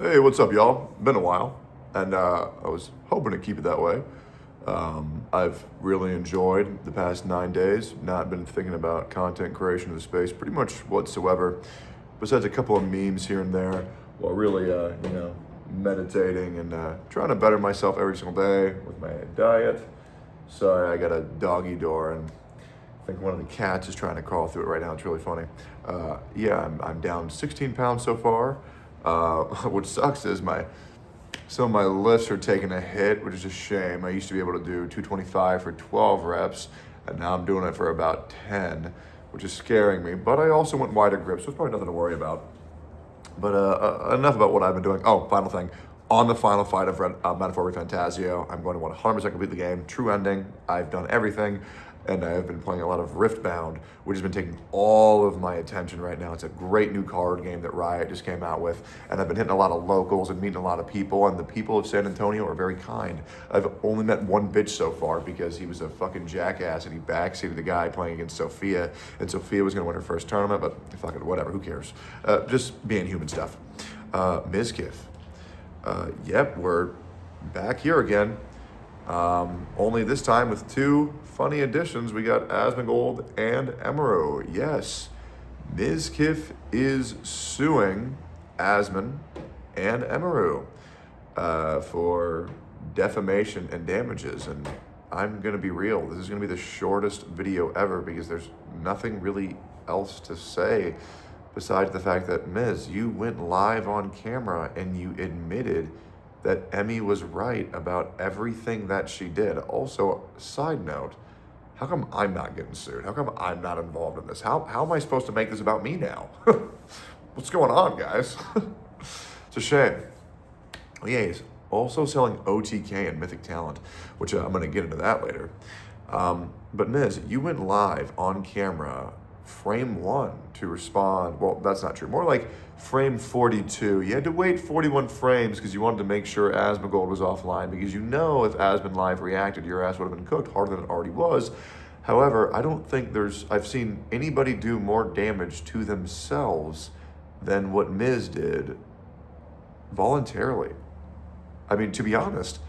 Hey, what's up, y'all? Been a while, and I was hoping to keep it that way. I've really enjoyed the past 9 days, not been thinking about content creation of the space pretty much whatsoever, besides a couple of memes here and there, while really, meditating and trying to better myself every single day with my diet. Sorry, I got a doggy door, and I think one of the cats is trying to crawl through it right now. It's really funny. I'm down 16 pounds so far. What sucks is some of my lifts are taking a hit, which is a shame. I used to be able to do 225 for 12 reps, and now I'm doing it for about 10, which is scaring me. But I also went wider grip, so it's probably nothing to worry about. But enough about what I've been doing. Oh, final thing. On the final fight of Metaphor Fantasio, I'm going to 100% complete the game. True ending. I've done everything. And I've been playing a lot of Riftbound, which has been taking all of my attention right now. It's a great new card game that Riot just came out with. And I've been hitting a lot of locals and meeting a lot of people. And the people of San Antonio are very kind. I've only met one bitch so far because he was a fucking jackass and he backseated the guy playing against Sophia. And Sophia was going to win her first tournament, but fuck it, whatever, who cares? Just being human stuff. Mizkiff. Yep, we're back here again. Only this time with two funny additions. We got Asmongold and Emerald. Yes, Mizkiff is suing Asmon and Emerald for defamation and damages. And I'm going to be real. This is going to be the shortest video ever because there's nothing really else to say besides the fact that, Miz, you went live on camera and you admitted that Emmy was right about everything that she did. Also, side note, how come I'm not getting sued? How come I'm not involved in this? How am I supposed to make this about me now? What's going on, guys? It's a shame. Yeah, he's also selling OTK and Mythic Talent, which I'm going to get into that later. But Miz, you went live on camera, frame 1, to respond. Well, that's not true. More like frame 42. You had to wait 41 frames because you wanted to make sure Asmongold was offline, because you know if Asmon live reacted, your ass would have been cooked harder than it already was. However, I don't think I've seen anybody do more damage to themselves than what Miz did voluntarily. I mean, to be honest,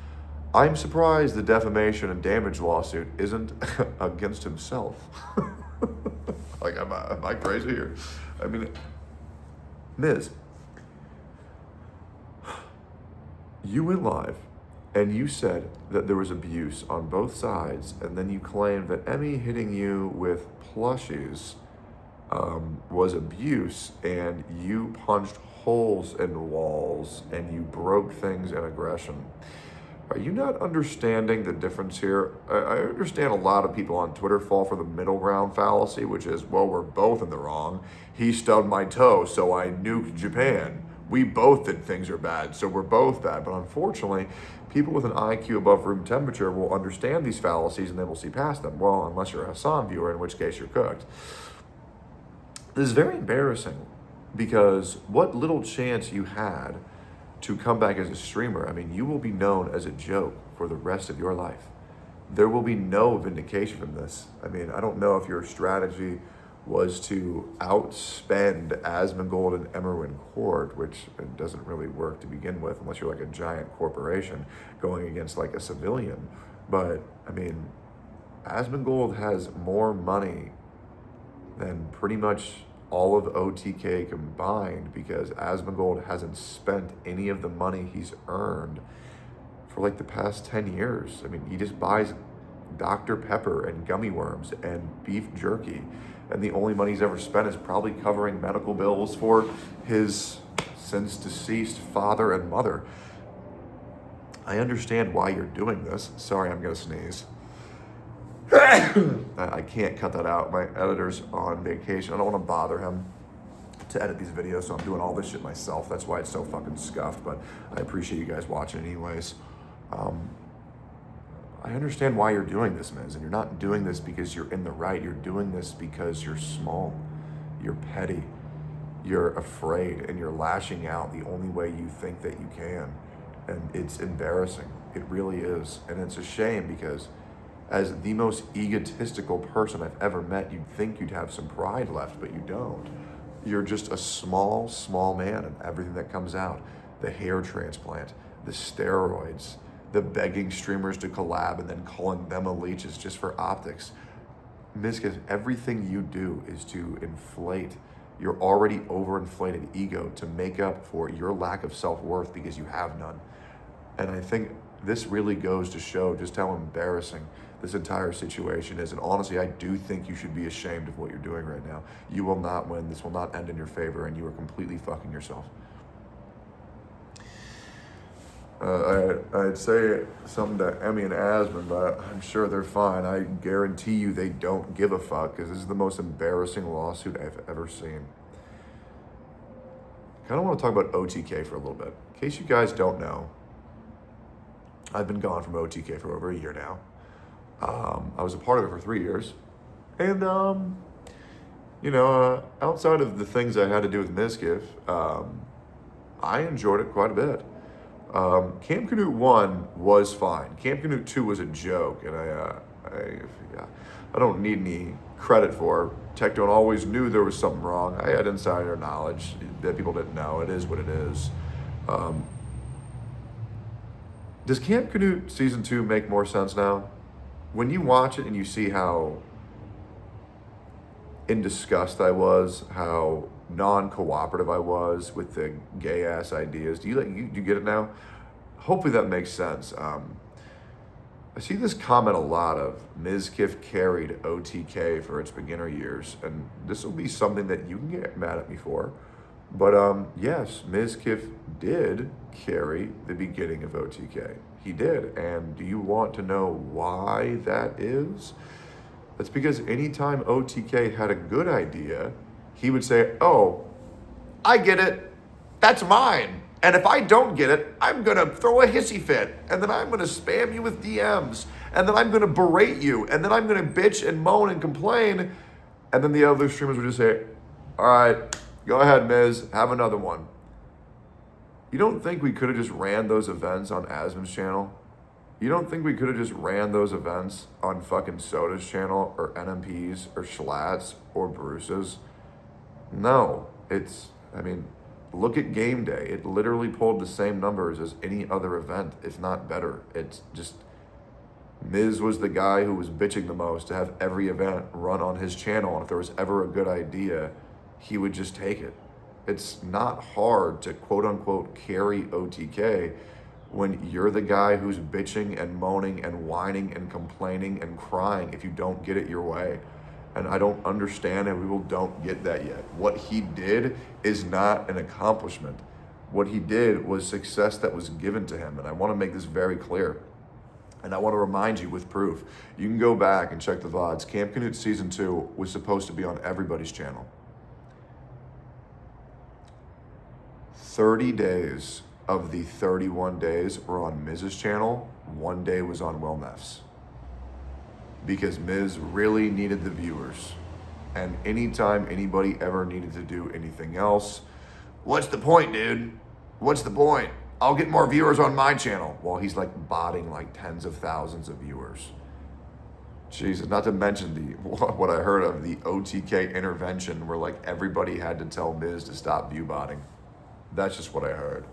I'm surprised the defamation and damage lawsuit isn't against himself. Like, am I crazy here? I mean, Miz, you went live and you said that there was abuse on both sides, and then you claimed that Emmy hitting you with plushies was abuse, and you punched holes in walls and you broke things in aggression. Are you not understanding the difference here? I understand a lot of people on Twitter fall for the middle ground fallacy, which is, well, we're both in the wrong. He stubbed my toe, so I nuked Japan. We both did things are bad, so we're both bad. But unfortunately, people with an IQ above room temperature will understand these fallacies and they will see past them. Well, unless you're a Hassan viewer, in which case you're cooked. This is very embarrassing because what little chance you had to come back as a streamer, I mean, you will be known as a joke for the rest of your life. There will be no vindication from this. I mean, I don't know if your strategy was to outspend Asmongold and Emerald in court, which it doesn't really work to begin with unless you're like a giant corporation going against like a civilian. But I mean, Asmongold has more money than pretty much all of OTK combined, because Asmongold hasn't spent any of the money he's earned for like the past 10 years. I mean, he just buys Dr. Pepper and gummy worms and beef jerky, and the only money he's ever spent is probably covering medical bills for his since deceased father and mother. I understand why you're doing this. Sorry, I'm gonna sneeze. I can't cut that out. My editor's on vacation. I don't want to bother him to edit these videos, so I'm doing all this shit myself. That's why it's so fucking scuffed, but I appreciate you guys watching anyways. I understand why you're doing this, Miz, and you're not doing this because you're in the right. You're doing this because you're small, you're petty, you're afraid, and you're lashing out the only way you think that you can. And it's embarrassing. It really is. And it's a shame because as the most egotistical person I've ever met, you'd think you'd have some pride left, but you don't. You're just a small man, and everything that comes out the hair transplant, the steroids, the begging streamers to collab and then calling them leeches just for optics. Mizkiff, everything you do is to inflate your already overinflated ego to make up for your lack of self-worth because you have none. And I think this really goes to show just how embarrassing this entire situation is. And honestly, I do think you should be ashamed of what you're doing right now. You will not win. This will not end in your favor, and you are completely fucking yourself. I'd say something to Emmy and Asman, but I'm sure they're fine. I guarantee you they don't give a fuck, because this is the most embarrassing lawsuit I've ever seen. I kind of want to talk about OTK for a little bit. In case you guys don't know, I've been gone from OTK for over a year now. I was a part of it for 3 years. And, outside of the things I had to do with Mizkiff, I enjoyed it quite a bit. Camp Canute 1 was fine. Camp Canute 2 was a joke, and I don't need any credit for. Tectone always knew there was something wrong. I had insider knowledge that people didn't know. It is what it is. Does Camp Canute Season 2 make more sense now? When you watch it and you see how in disgust I was, how non-cooperative I was with the gay-ass ideas, do you get it now? Hopefully that makes sense. I see this comment a lot of Mizkiff carried OTK for its beginner years, and this will be something that you can get mad at me for. But yes, Mizkiff did carry the beginning of OTK. He did. And do you want to know why that is? That's because anytime OTK had a good idea, he would say, oh, I get it. That's mine. And if I don't get it, I'm going to throw a hissy fit. And then I'm going to spam you with DMs. And then I'm going to berate you. And then I'm going to bitch and moan and complain. And then the other streamers would just say, all right, go ahead, Miz, have another one. You don't think we could have just ran those events on Asman's channel? You don't think we could have just ran those events on fucking Soda's channel or NMP's or Schlatt's or Bruce's? No, look at Game Day. It literally pulled the same numbers as any other event, if not better. It's just, Miz was the guy who was bitching the most to have every event run on his channel. And if there was ever a good idea, he would just take it. It's not hard to quote unquote carry OTK when you're the guy who's bitching and moaning and whining and complaining and crying if you don't get it your way. And I don't understand how people don't get that yet. What he did is not an accomplishment. What he did was success that was given to him. And I want to make this very clear. And I want to remind you with proof. You can go back and check the VODs. Camp Canute Season 2 was supposed to be on everybody's channel. 30 days of the 31 days were on Miz's channel. 1 day was on Will Neff's. Because Miz really needed the viewers. And anytime anybody ever needed to do anything else, what's the point, dude? What's the point? I'll get more viewers on my channel. While he's like botting like tens of thousands of viewers. Jesus, not to mention what I heard of the OTK intervention where like everybody had to tell Miz to stop view botting. That's just what I heard.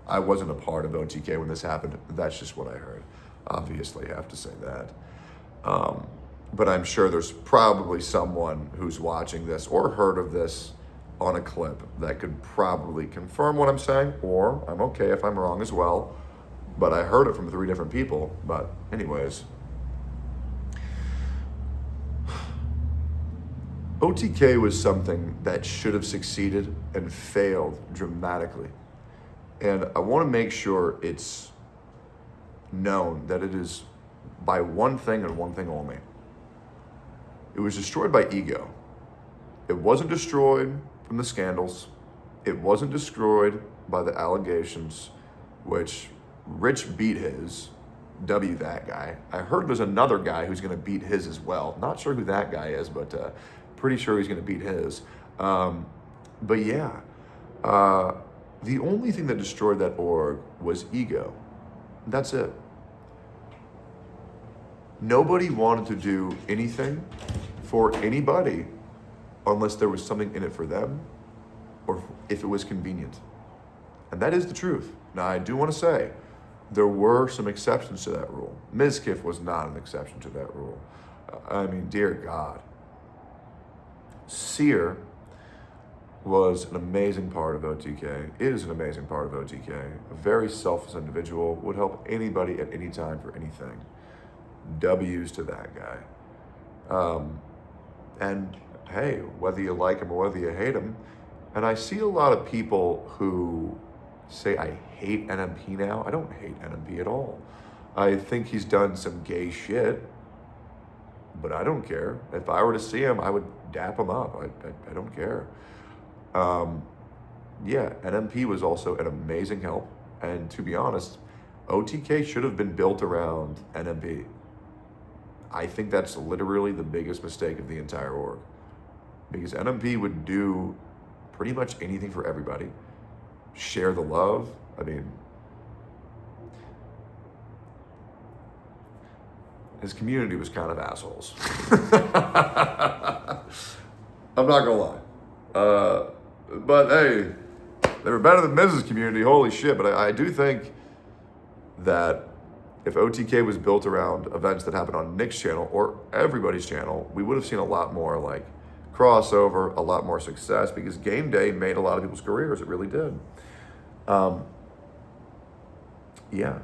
I wasn't a part of OTK when this happened. That's just what I heard. Obviously, I have to say that. But I'm sure there's probably someone who's watching this or heard of this on a clip that could probably confirm what I'm saying, or I'm okay if I'm wrong as well. But I heard it from 3 different people. But anyways, OTK was something that should have succeeded and failed dramatically. And I want to make sure it's known that it is by one thing and one thing only. It was destroyed by ego. It wasn't destroyed from the scandals. It wasn't destroyed by the allegations, which Rich beat his. W that guy. I heard there's another guy who's going to beat his as well. Not sure who that guy is, but pretty sure he's going to beat his. But yeah, the only thing that destroyed that org was ego. That's it. Nobody wanted to do anything for anybody unless there was something in it for them or if it was convenient. And that is the truth. Now, I do want to say, there were some exceptions to that rule. Mizkiff was not an exception to that rule. I mean, dear God. Sear was an amazing part of OTK, is an amazing part of OTK, a very selfless individual, would help anybody at any time for anything. W's to that guy. And hey, whether you like him or whether you hate him, and I see a lot of people who say, I hate NMP now. I don't hate NMP at all. I think he's done some gay shit, but I don't care. If I were to see him, I would dap him up. I don't care. Yeah, NMP was also an amazing help. And to be honest, OTK should have been built around NMP. I think that's literally the biggest mistake of the entire org. Because NMP would do pretty much anything for everybody. Share the love. I mean, his community was kind of assholes. I'm not gonna lie. But hey, they were better than Mrs. Community, holy shit. But I do think that if OTK was built around events that happened on Nick's channel or everybody's channel, we would have seen a lot more like crossover, a lot more success, because game day made a lot of people's careers. It really did. Yeah.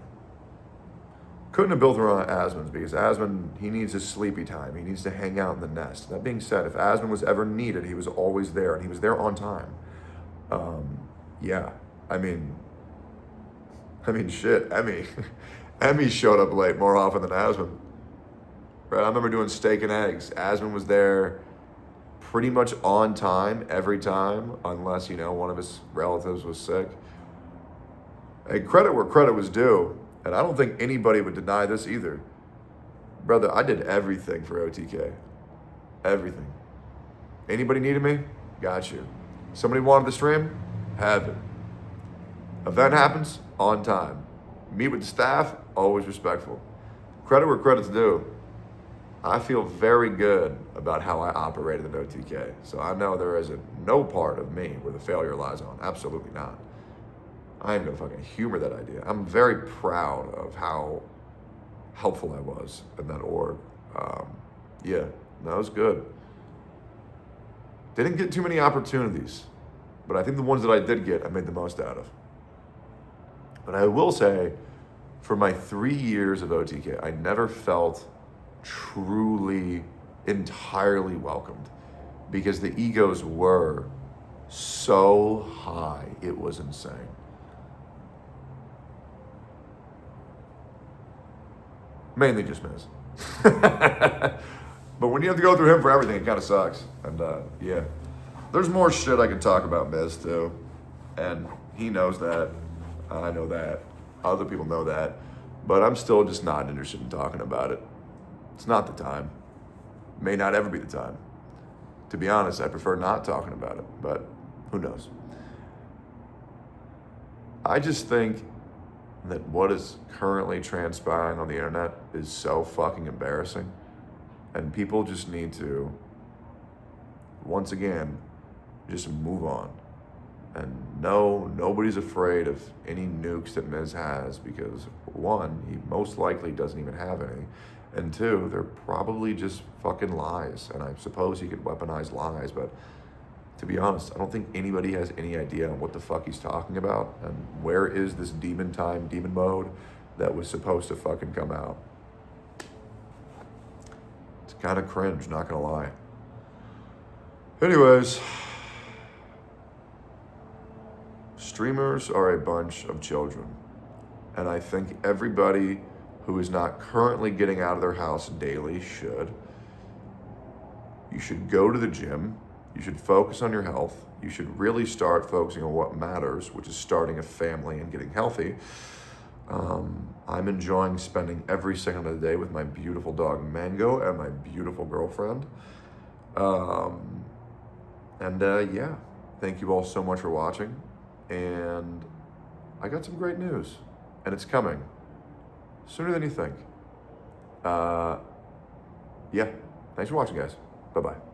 Couldn't have built around Asmon's, because Asmon, he needs his sleepy time. He needs to hang out in the nest. That being said, if Asmon was ever needed, he was always there, and he was there on time. Yeah. I mean, shit, Emmy showed up late more often than Asmon. Right? I remember doing steak and eggs. Asmon was there pretty much on time every time, unless, one of his relatives was sick. Hey, credit where credit was due, and I don't think anybody would deny this either. Brother, I did everything for OTK. Everything. Anybody needed me? Got you. Somebody wanted the stream? Have it. Event happens? On time. Meet with the staff? Always respectful. Credit where credit's due. I feel very good about how I operated at OTK. So I know there is no part of me where the failure lies on. Absolutely not. I am gonna fucking humor that idea. I'm very proud of how helpful I was in that org. Yeah, that was good. Didn't get too many opportunities, but I think the ones that I did get, I made the most out of. But I will say, for my 3 years of OTK, I never felt truly, entirely welcomed, because the egos were so high, it was insane. Mainly just Miz. But when you have to go through him for everything, it kind of sucks. And yeah, there's more shit I can talk about Miz too. And he knows that. I know that. Other people know that. But I'm still just not interested in talking about it. It's not the time. May not ever be the time. To be honest, I prefer not talking about it, but who knows? I just think that what is currently transpiring on the internet is so fucking embarrassing. And people just need to, once again, just move on. And no, nobody's afraid of any nukes that Miz has, because one, he most likely doesn't even have any. And two, they're probably just fucking lies. And I suppose he could weaponize lies, but to be honest, I don't think anybody has any idea on what the fuck he's talking about. And where is this demon time, demon mode that was supposed to fucking come out? It's kind of cringe, not gonna lie. Anyways, streamers are a bunch of children. And I think everybody who is not currently getting out of their house daily should. You should go to the gym. You should focus on your health. You should really start focusing on what matters, which is starting a family and getting healthy. I'm enjoying spending every second of the day with my beautiful dog Mango and my beautiful girlfriend. Yeah, thank you all so much for watching. And I got some great news, and it's coming sooner than you think. Yeah, thanks for watching, guys. Bye-bye.